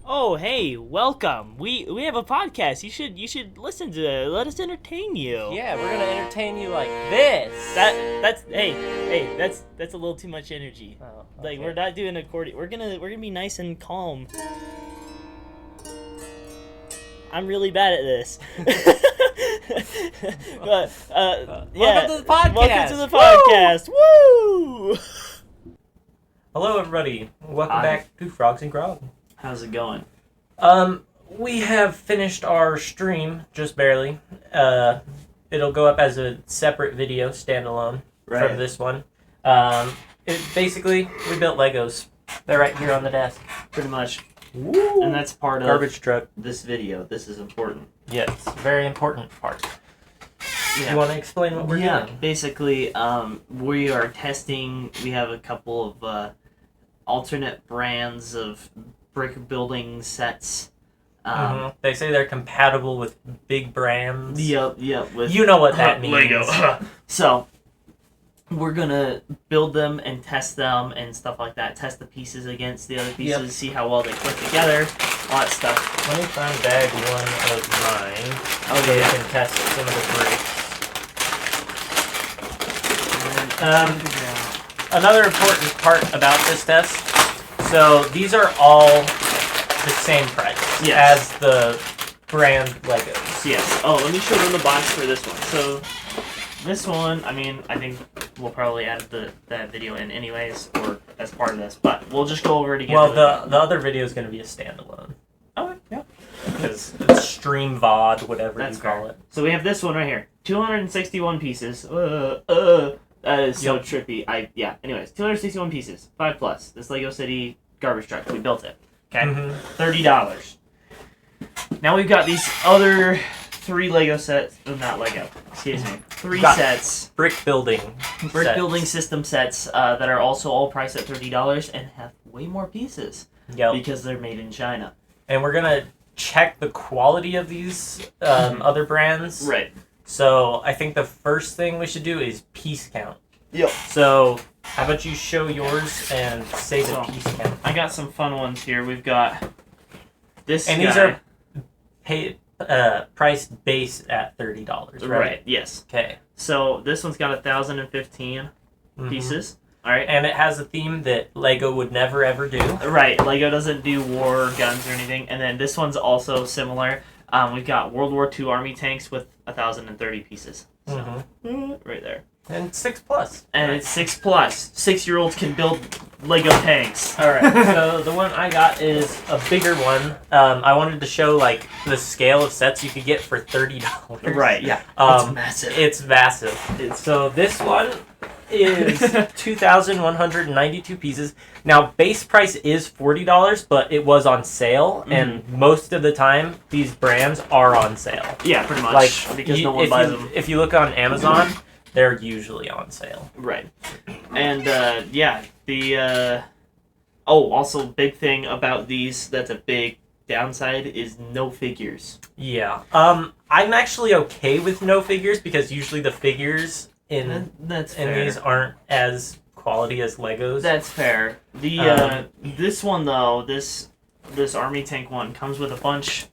Oh, hey, welcome. We have a podcast. You should listen to it. Let us entertain you. Yeah, we're gonna entertain you like this. That's a little too much energy. Oh, Like okay. we're not doing accordion. We're gonna be nice and calm. I'm really bad at this. But welcome to the podcast. Welcome to the podcast. Woo! Hello, everybody. Welcome Hi. back to Frogs and Grog. How's it going? We have finished our stream just barely. It'll go up as a separate video, standalone from this one. Basically, we built Legos. They're right here on the desk. Pretty much. Woo! And that's part of Garbage truck. this video. This is important. Yes, very important part. Yeah. You want to explain what we're doing? Basically, we are testing. We have a couple of alternate brands of brick building sets. They say they're compatible with big brands. Yep. With You know what that means. Lego. So we're gonna build them and test them and stuff like that. Test the pieces against the other pieces. Yep. See how well they click together. All that stuff. Let me find bag one of mine. Oh So we yeah. can test some of the bricks. Another important part about this test, so these are all the same price Yes. as the brand Legos. Yes. Oh, let me show them the box for this one. So, this one, I mean, I think we'll probably add that video in anyways, or as part of this, but we'll just go over it again. Well, the other video is going to be a standalone. Okay, yeah. Because it's stream VOD, whatever That's you call fair. it. So we have this one right here. 261 pieces. That is so trippy. Anyways, 261 pieces. 5+. This Lego City garbage truck. We built it. Okay? $30. Now we've got these other 3 Lego sets. Oh, not Lego. Excuse me. 3 Got sets. Brick building System sets that are also all priced at $30 and have way more pieces. Yep. Because they're made in China. And we're going to check the quality of these other brands. Right. So I think the first thing we should do is piece count. Yep. So how about you show yours and say the piece count? I got some fun ones here. We've got this And guy. these are priced base at $30, right? Right, yes. Okay. So this one's got 1,015 pieces. All right. And it has a theme that Lego would never ever do. Right. Lego doesn't do war guns or anything. And then this one's also similar. We've got World War II Army tanks with 1,030 pieces. So, right there. And 6+. And it's 6+. 6-year-olds can build Lego tanks. All right. So the one I got is a bigger one. I wanted to show like the scale of sets you could get for $30. Right. Yeah. It's massive. It's massive. So this one is 2,192 pieces. Now base price is $40, but it was on sale, and most of the time these brands are on sale. Yeah, pretty much. Like because no one buys them. If you look on Amazon, they're usually on sale. Right. And also big thing about these that's a big downside is no figures. Yeah. I'm actually okay with no figures because usually the figures in these aren't as quality as Legos. That's fair. The this one though, this army tank one comes with a bunch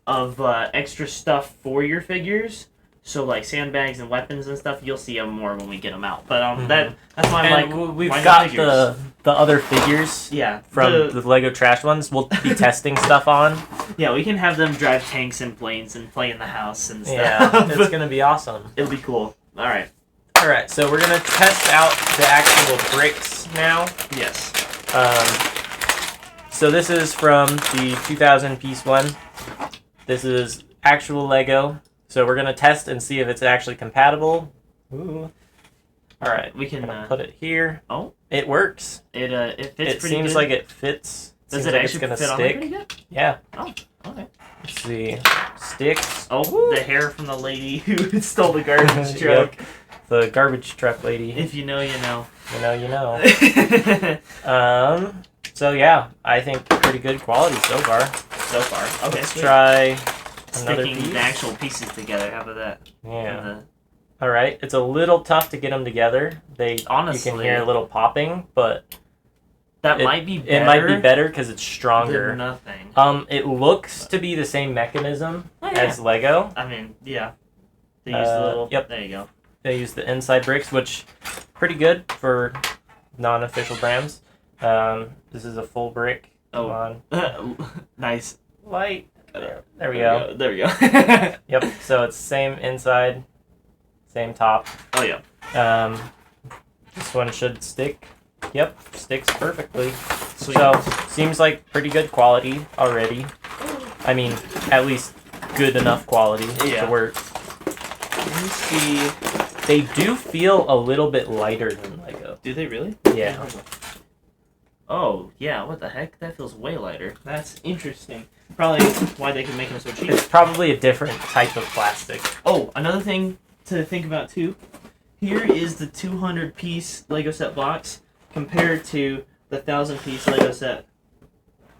of extra stuff for your figures. So like sandbags and weapons and stuff, you'll see them more when we get them out. But that's why I'm and like, we've why got no the other figures. Yeah, From the Lego trash ones, we'll be testing stuff on. Yeah, we can have them drive tanks and planes and play in the house and stuff. Yeah, it's gonna be awesome. It'll be cool. All right. All right, so we're gonna test out the actual bricks now. Yes. So this is from the 2,000 piece one. This is actual Lego. So we're gonna test and see if it's actually compatible. Ooh. All right, We can put it here. Oh, it works. it fits It pretty seems good. like it fits. Does Seems it like actually it's fit gonna on there stick? pretty good? Yeah. Oh, okay. Let's see. Sticks. Oh, the hair from the lady who stole the garbage truck. Yep. The garbage truck lady. If you know, you know. You know, you know. So yeah, I think pretty good quality so far. So far. Okay. Let's try another Sticking piece. the actual pieces together. How about that? Yeah. All right. It's a little tough to get them together. You Honestly. can hear a little popping, but That might be better. It might be better because it's stronger. Than nothing. It looks to be the same mechanism as Lego. I mean, yeah. They use the little... Yep. There you go. They use the inside bricks, which pretty good for non-official brands. This is a full brick. Come on. Nice. Light. There we go. There we go. Yep. So it's same inside, same top. Oh, yeah. This one should stick. Yep, sticks perfectly. Sweet. So, seems like pretty good quality already. I mean, at least good enough quality to work. Let me see. They do feel a little bit lighter than Lego. Do they really? Yeah. Oh, yeah, what the heck? That feels way lighter. That's interesting. Probably why they can make them so cheap. It's probably a different type of plastic. Oh, another thing to think about, too. Here is the 200-piece Lego set box compared to the 1,000-piece Lego set.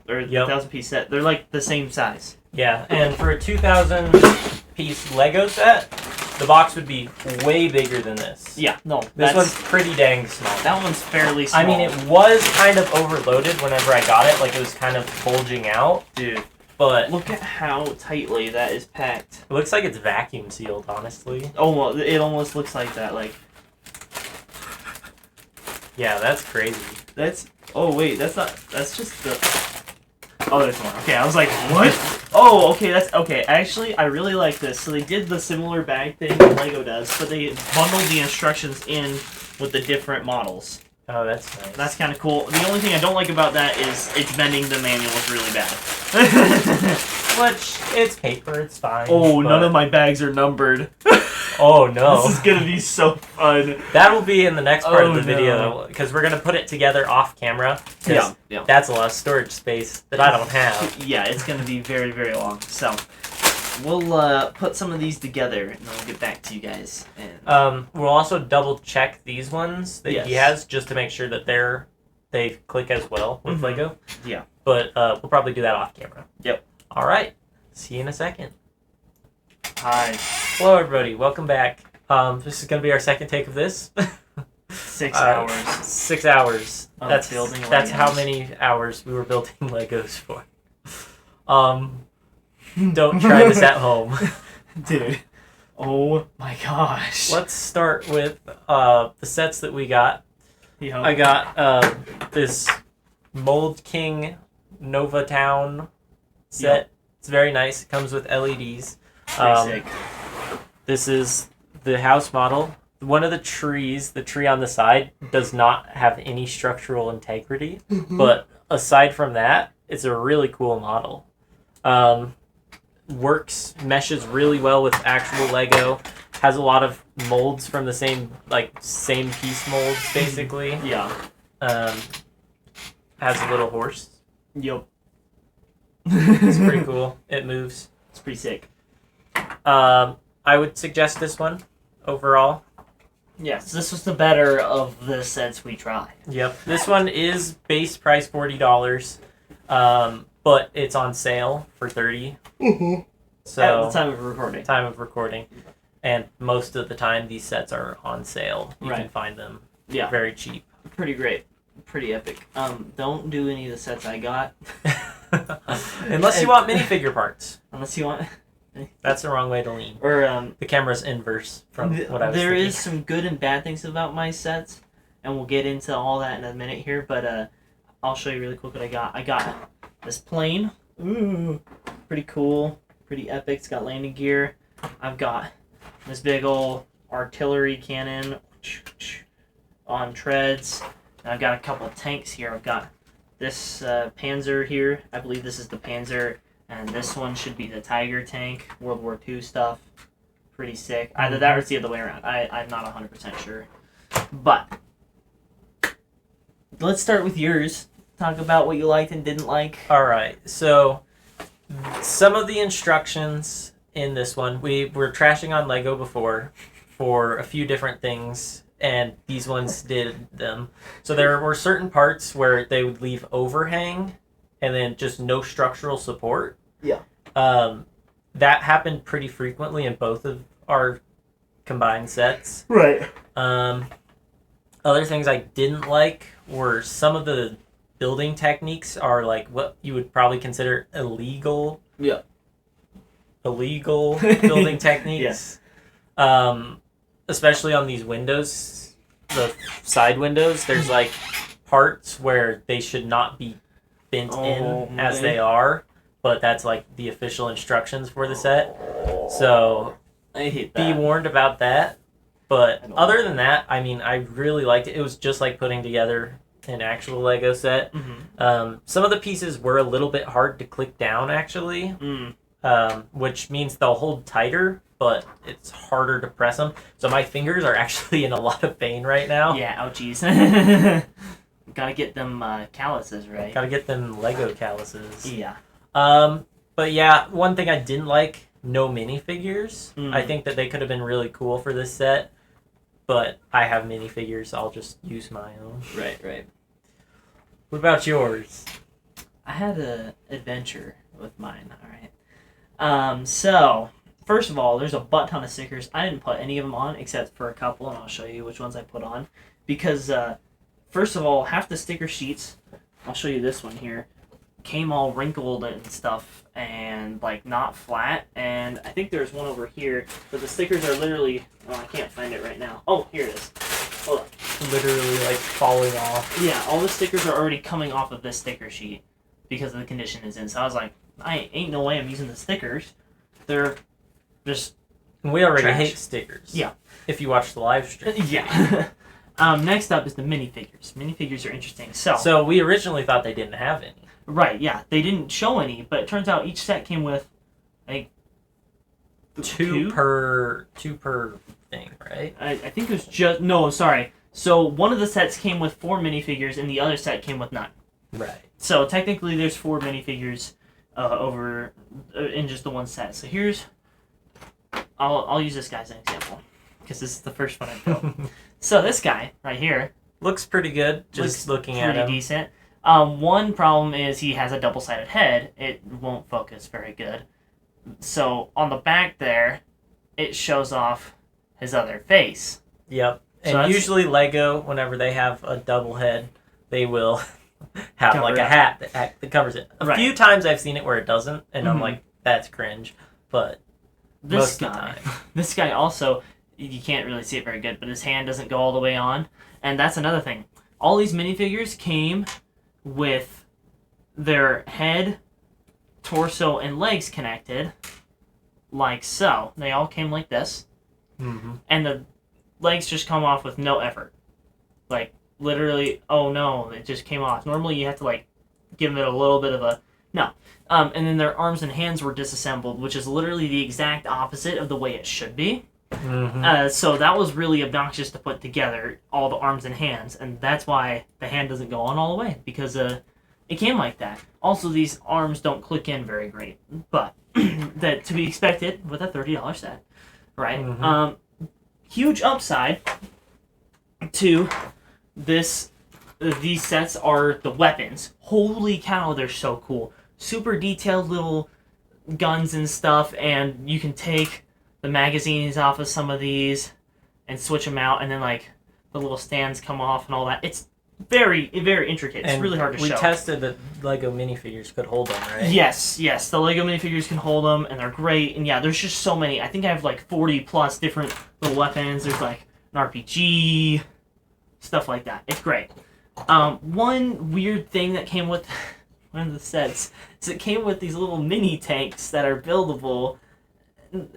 Or the 1,000-piece set. They're like the same size. Yeah, and for a 2,000-piece Lego set, the box would be way bigger than this. Yeah, no. This one's pretty dang small. That one's fairly small. I mean, it was kind of overloaded whenever I got it. Like, it was kind of bulging out. Dude. But look at how tightly that is packed. It looks like it's vacuum sealed, honestly. Oh, well, it almost looks like that. Like, yeah, that's crazy. That's... Oh, wait, that's not... That's just the... Oh, there's more. Okay, I was like, what? Oh, okay, that's... Okay, actually, I really like this. So they did the similar bag thing that Lego does, but they bundled the instructions in with the different models. Oh, that's nice. That's kind of cool. The only thing I don't like about that is it's bending the manuals really bad. Which, it's paper, it's fine. Oh, none of my bags are numbered. Oh, no. This is going to be so fun. That will be in the next part of the video, because we're going to put it together off camera. Yeah. That's a lot of storage space that I don't have. Yeah, it's going to be very, very long. So, we'll put some of these together, and then we'll get back to you guys. And we'll also double check these ones that he has, just to make sure that they click as well with Lego. Yeah. But we'll probably do that off camera. Yep. All right. See you in a second. Hi. Hello, everybody. Welcome back. This is going to be our second take of this. 6 hours. 6 hours. That's building Legos. That's how many hours we were building Legos for. Don't try this at home. Dude. Oh my gosh. Let's start with the sets that we got. Yep. I got this Mold King Nova Town set. Yep. It's very nice. It comes with LEDs. Pretty sick. This is the house model. One of the trees, the tree on the side, does not have any structural integrity. But aside from that, it's a really cool model. Meshes really well with actual Lego. Has a lot of molds from the same piece molds, basically. Yeah. Has a little horse. Yep. It's pretty cool. It moves. It's pretty sick. I would suggest this one overall. Yes, this was the better of the sets we tried. Yep. This one is base price $40, but it's on sale for $30. So at the time of recording. Time of recording. And most of the time, these sets are on sale. You can find them very cheap. Pretty great. Pretty epic. Don't do any of the sets I got. Unless you want minifigure parts. Unless you want... That's the wrong way to lean. Or the camera's inverse from what I was There thinking. is some good and bad things about my sets, and we'll get into all that in a minute here, but I'll show you really quick what I got. I got this plane. Ooh. Pretty cool. Pretty epic. It's got landing gear. I've got this big old artillery cannon on treads. And I've got a couple of tanks here. I've got this Panzer here. I believe this is the Panzer. And this one should be the Tiger tank. World War II stuff. Pretty sick. Either that or it's the other way around. I'm not 100% sure. But let's start with yours. Talk about what you liked and didn't like. Alright, so some of the instructions in this one, we were trashing on Lego before for a few different things, and these ones did them. So there were certain parts where they would leave overhang and then just no structural support. Yeah. That happened pretty frequently in both of our combined sets. Right. Other things I didn't like were some of the building techniques are like what you would probably consider illegal. Yeah. Illegal building techniques. Especially on these windows, the side windows, there's like parts where they should not be bent in as they are, but that's like the official instructions for the set. So I hate that. Be warned about that. But other than that, I mean, I really liked it. It was just like putting together an actual Lego set. Some of the pieces were a little bit hard to click down, actually, which means they'll hold tighter, but it's harder to press them. So my fingers are actually in a lot of pain right now. Yeah, ouchies. Gotta get them calluses right. Gotta get them Lego calluses. Yeah. But yeah, one thing I didn't like, no minifigures. I think that they could have been really cool for this set, but I have minifigures, I'll just use my own. Right. What about yours? I had an adventure with mine, alright. So, first of all, there's a butt ton of stickers. I didn't put any of them on except for a couple, and I'll show you which ones I put on. Because, first of all, half the sticker sheets, I'll show you this one here, came all wrinkled and stuff and like not flat, and I think there's one over here, but the stickers are literally, I can't find it right now. Oh, here it is. Hold on. Literally like falling off. Yeah, all the stickers are already coming off of this sticker sheet because of the condition it's in. So I was like, I ain't no way I'm using the stickers. They're just we already trash. hate stickers. Yeah. If you watch the live stream. Yeah. Next up is the minifigures. Minifigures are interesting. So we originally thought they didn't have any. Right, yeah. They didn't show any, but it turns out each set came with, like, two per thing, right? I think it was just... No, sorry. So one of the sets came with 4 minifigures, and the other set came with none. Right. So technically there's 4 minifigures over in just the one set. So here's... I'll use this guy as an example, because this is the first one I built. So this guy, right here... Looks pretty good, just looking at him. Pretty decent. One problem is he has a double-sided head. It won't focus very good. So on the back there, it shows off his other face. Yep. And usually Lego, whenever they have a double head, they will have like a hat that covers it. A few times I've seen it where it doesn't, and I'm like, that's cringe. But most of the time. This guy also, you can't really see it very good, but his hand doesn't go all the way on. And that's another thing. All these minifigures came with their head, torso, and legs connected, like so. They all came like this. And the legs just come off with no effort. Like, literally, oh no, it just came off. Normally you have to, like, give it a little bit of a... No. And then their arms and hands were disassembled, which is literally the exact opposite of the way it should be. So that was really obnoxious to put together, all the arms and hands, and that's why the hand doesn't go on all the way, because it came like that. Also, these arms don't click in very great, but that to be expected with a $30 set, right? Huge upside to these sets are the weapons. Holy cow, they're so cool. Super detailed little guns and stuff, and you can take the magazines off of some of these and switch them out, and then like the little stands come off and all that. It's very, very intricate. It's really hard to show. We tested that Lego minifigures could hold them, right? Yes. The Lego minifigures can hold them, and they're great. And yeah, there's just so many. I think I have like 40 plus different little weapons. There's like an RPG, stuff like that. It's great. One weird thing that came with one of the sets is it came with these little mini tanks that are buildable,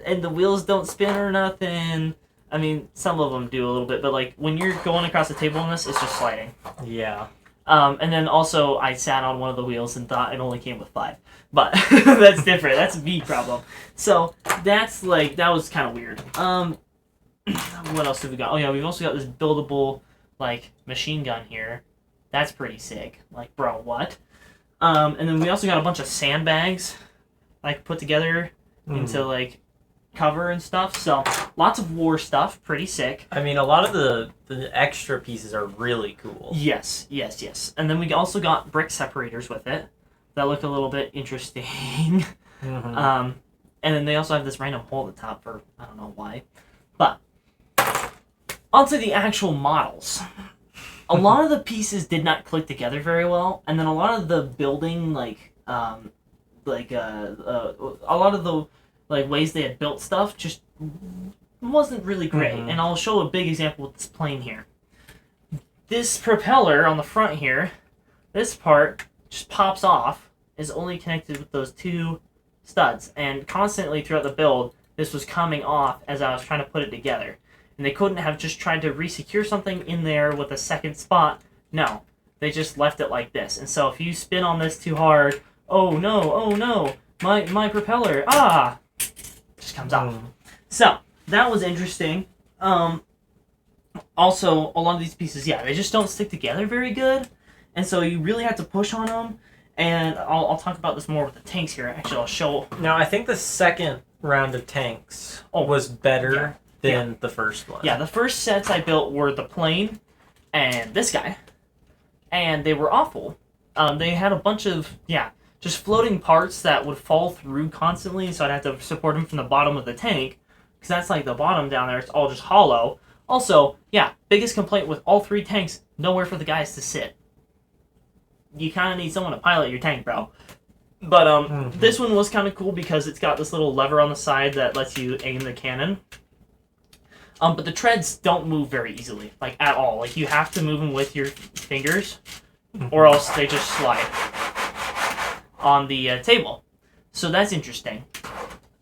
and the wheels don't spin or nothing. I mean, some of them do a little bit, but like when you're going across the table on this, it's just sliding. Yeah. And then also I sat on one of the wheels and thought it only came with 5, but that's different. That's a me problem. So that's like that was kind of weird. What else have we got? Oh yeah, we've also got this buildable like machine gun here. That's pretty sick. Like, bro, what? And then we also got a bunch of sandbags like put together into like cover and stuff. So lots of war stuff, pretty sick. I mean, a lot of the extra pieces are really cool. Yes. And then we also got brick separators with it that look a little bit interesting. And then they also have this random hole at the top for I don't know why. But onto the actual models. a lot of the pieces did not click together very well, and then a lot of the building, a lot of the ways they had built stuff just wasn't really great. And I'll show a big example with this plane here. This propeller on the front here, this part just pops off, is only connected with those two studs, and constantly throughout the build, this was coming off as I was trying to put it together. And they couldn't have just tried to re-secure something in there with a second spot. No, they just left it like this. And so if you spin on this too hard, oh no, my propeller, just comes off. So that was interesting. Also, a lot of these pieces, they just don't stick together very good, and so you really have to push on them. And I'll talk about this more with the tanks here. Actually, I'll show. Now, I think the second round of tanks was better than the first one. Yeah, the first sets I built were the plane and this guy, and they were awful. They had a bunch of just floating parts that would fall through constantly, so I'd have to support them from the bottom of the tank, because that's like the bottom down there. It's all just hollow. Also, biggest complaint with all three tanks, nowhere for the guys to sit. You kind of need someone to pilot your tank, bro. But this one was kind of cool because it's got this little lever on the side that lets you aim the cannon. But the treads don't move very easily, at all. Like, you have to move them with your fingers, or else they just slide on the table. So that's interesting.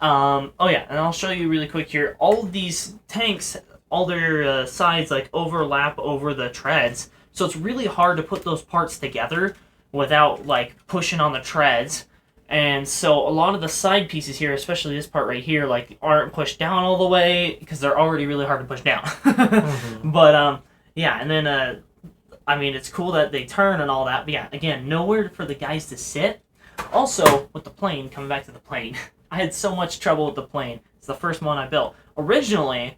And I'll show you really quick here. All of these tanks, all their sides overlap over the treads, so it's really hard to put those parts together without pushing on the treads. And so a lot of the side pieces here, especially this part right here, aren't pushed down all the way because they're already really hard to push down. But and then it's cool that they turn and all that. But again, nowhere for the guys to sit. Also, with the plane, coming back to the plane, I had so much trouble with the plane. It's the first one I built. Originally,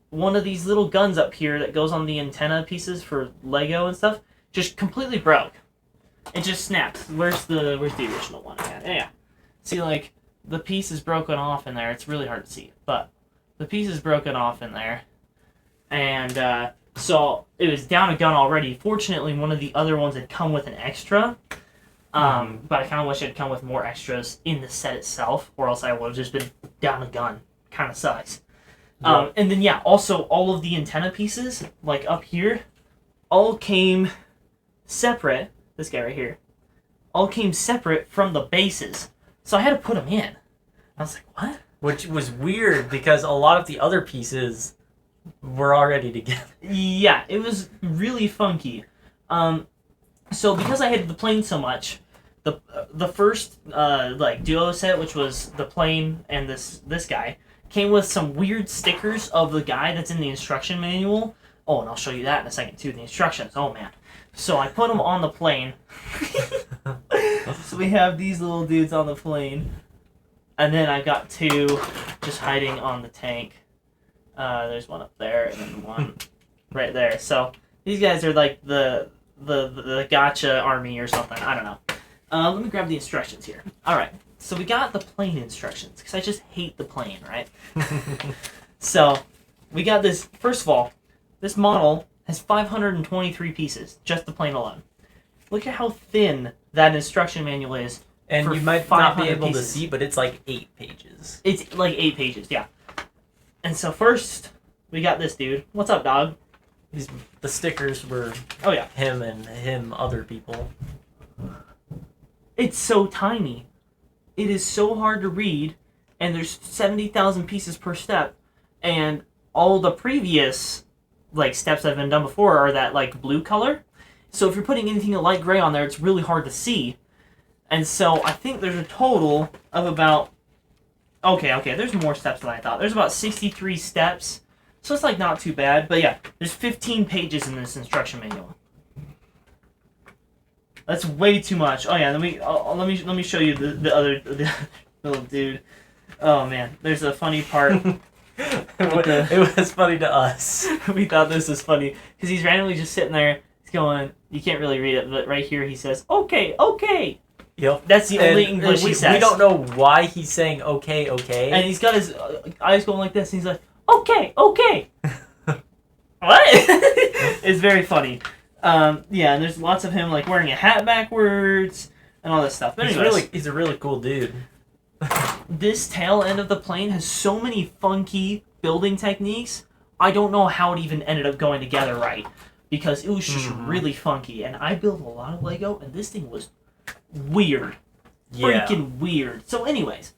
one of these little guns up here that goes on the antenna pieces for Lego and stuff just completely broke. It just snaps. Where's the original one again? Yeah. See, the piece is broken off in there. It's really hard to see, but the piece is broken off in there. And so it was down a gun already. Fortunately, one of the other ones had come with an extra. But I kind of wish it had come with more extras in the set itself, or else I would have just been down a gun. Kind of sucks. And then, also all of the antenna pieces, up here, all came separate. This guy right here. All came separate from the bases. So I had to put them in. I was like, what? Which was weird because a lot of the other pieces were already together. Yeah, it was really funky. So because I hated the plane so much, the first duo set, which was the plane and this guy, came with some weird stickers of the guy that's in the instruction manual. Oh, and I'll show you that in a second too, the instructions. Oh man. So I put them on the plane. So we have these little dudes on the plane. And then I got two just hiding on the tank. There's one up there and then one right there. So these guys are the gotcha army or something. I don't know. Let me grab the instructions here. Alright. So we got the plane instructions, because I just hate the plane, right? So, we got this. First of all, this model has 523 pieces, just the plane alone. Look at how thin that instruction manual is. And you might not be able to see, but it's 8 pages. It's 8 pages, yeah. And so first, we got this dude. What's up, dog? The stickers were him and him, other people. It's so tiny. It is so hard to read, and there's 70,000 pieces per step, and all the previous steps that have been done before are that blue color. So if you're putting anything in light gray on there, it's really hard to see. And so I think there's a total of about there's more steps than I thought. There's about 63 steps, so it's not too bad. But there's 15 pages in this instruction manual. That's way too much. Oh yeah, let me show you the other little dude. Oh man, there's a funny part. It was funny to us. We thought this was funny because he's randomly just sitting there. He's going. You can't really read it, but right here he says, "Okay, okay." Yep. That's the only English he says. We don't know why he's saying "okay, okay." And he's got his eyes going like this, and he's like, "Okay, okay." What? It's very funny. Yeah, and there's lots of him like wearing a hat backwards and all this stuff. But anyways, he's a really cool dude. This tail end of the plane has so many funky building techniques. I don't know how it even ended up going together right, because it was just really funky. And I built a lot of Lego, and this thing was weird, freaking weird. So, anyways,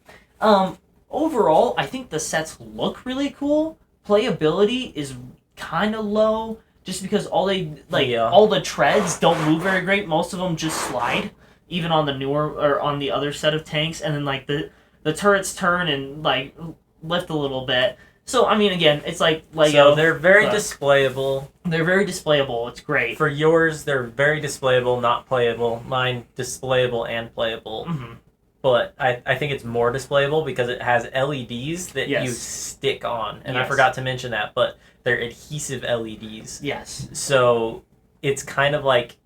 overall, I think the sets look really cool. Playability is kind of low, just because all the treads don't move very great. Most of them just slide, even on the newer or on the other set of tanks, and then like the turrets turn and like lift a little bit. So I mean, again, it's like Lego. So they're very displayable. They're very displayable. It's great. For yours, they're very displayable, not playable. Mine, displayable and playable. Mm-hmm. But I think it's more displayable because it has LEDs that you stick on. And I forgot to mention that, but they're adhesive LEDs. Yes. So it's kind of like,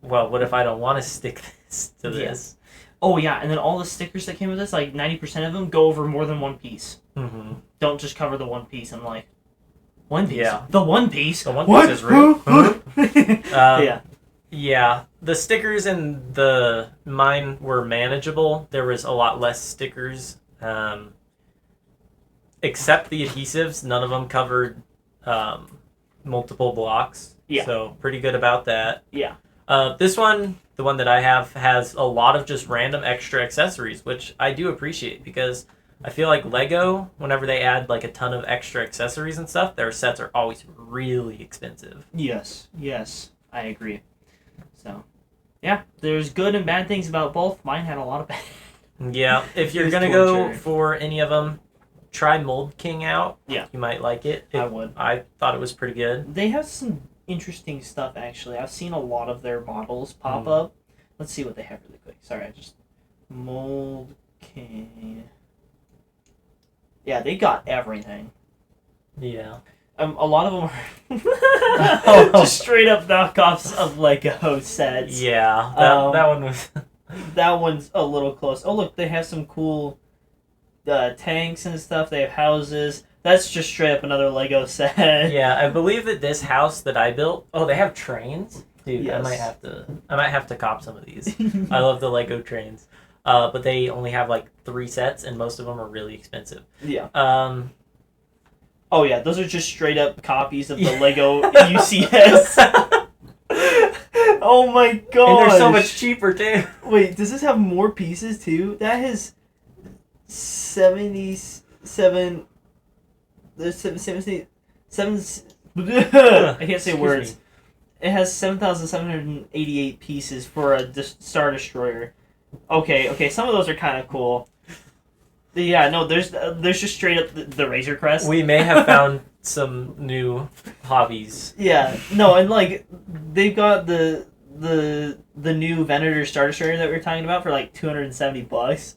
well, what if I don't want to stick this to this? Oh, yeah, and then all the stickers that came with this, like 90% of them go over more than one piece. Mm-hmm. Don't just cover the one piece. I'm like, one piece? Yeah. The one piece? The one piece is real. Yeah. Yeah, the stickers in mine were manageable. There was a lot less stickers, except the adhesives. None of them covered multiple blocks. Yeah. So pretty good about that. Yeah. This one, the one that I have, has a lot of just random extra accessories, which I do appreciate because I feel like Lego, whenever they add like a ton of extra accessories and stuff, their sets are always really expensive. Yes, I agree. So, yeah, there's good and bad things about both. Mine had a lot of bad. Yeah, if you're going to go for any of them, try Mold King out. Yeah. You might like it. I would. I thought it was pretty good. They have some interesting stuff, actually. I've seen a lot of their models pop up. Let's see what they have really quick. Sorry, Mold King. Yeah, they got everything. Yeah. A lot of them are just straight up knockoffs of Lego sets. Yeah, that one was... That one's a little close. Oh, look, they have some cool tanks and stuff. They have houses. That's just straight up another Lego set. Yeah, I believe that this house that I built... Oh, they have trains? Dude, yes. I might have to cop some of these. I love the Lego trains. But they only have like 3 sets, and most of them are really expensive. Yeah. Oh yeah, those are just straight up copies of the Lego UCS. Oh my god! And they're so much cheaper too. Wait, does this have more pieces too? That has 77. There's 77. I can't say words. It has 7,788 pieces for a Star Destroyer. Okay, some of those are kind of cool. Yeah, no, there's just straight up the Razor Crest. We may have found some new hobbies. Yeah, no, and like they've got the new Venator Star Destroyer that we were talking about for like $270.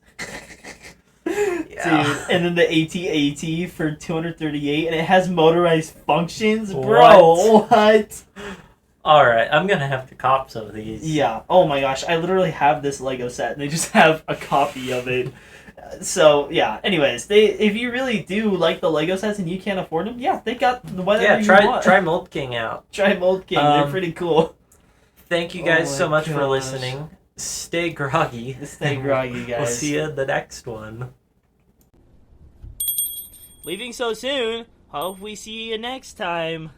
Yeah. Dude, and then the AT-AT for $238, and it has motorized functions, bro. What? All right, I'm gonna have to cop some of these. Yeah. Oh my gosh, I literally have this Lego set, and they just have a copy of it. So yeah. Anyways, if you really do like the Lego sets and you can't afford them, yeah, they got whatever you want. Try Mold King out. Try Mold King. They're pretty cool. Thank you guys so much for listening. Stay groggy. Stay groggy, guys. We'll see you in the next one. Leaving so soon. Hope we see you next time.